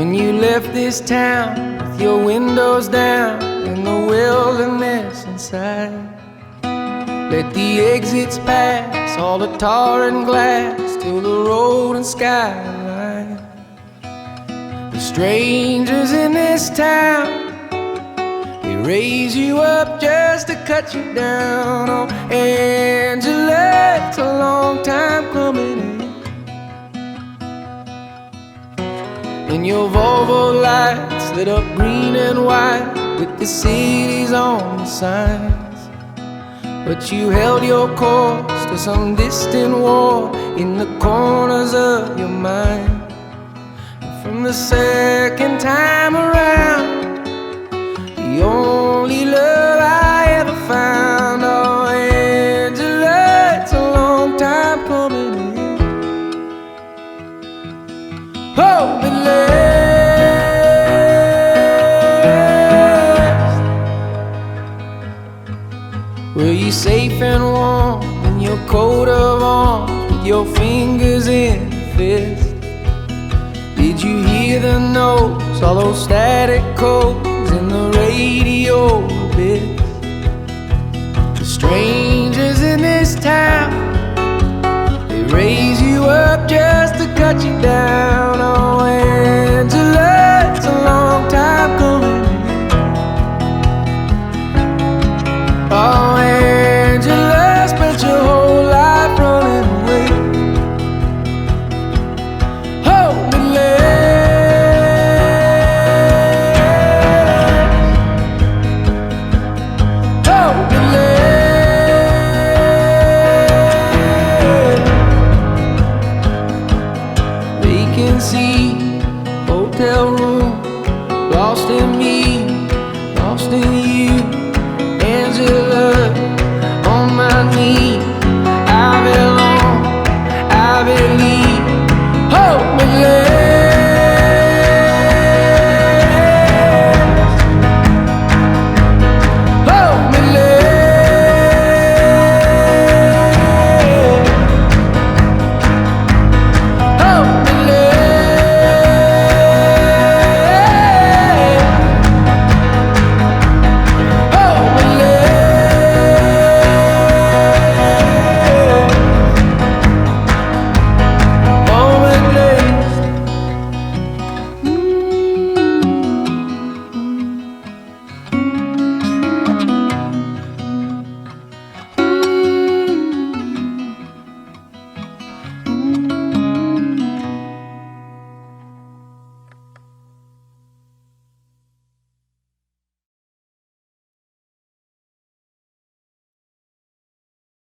when you left this town with your windows down and the wilderness inside. Let the exits pass, all the tar and glass, till the road and skyline. The strangers in this town, they raise you up just to cut you down. Oh, Angela, it's a long time coming in. And your Volvo lights lit up green and white with the cities on the signs. But you held your course to some distant war in the corners of your mind. And from the second time around, the only love I ever found. Oh, Angela, it's a long time coming in. Hope it lasts. Were you safe and warm in your coat of arms with your fingers in the fist? Did you hear the notes, all those static codes in the radio bits? The strangers in this town, they raise you up just to cut you down. Oh, Angela, it's a long time coming. Oh, Angela, spent your whole life running away. Hope it lasts. Hope it lasts. Vacancy, hotel room, lost in me, lost in you. Angela, on my knees.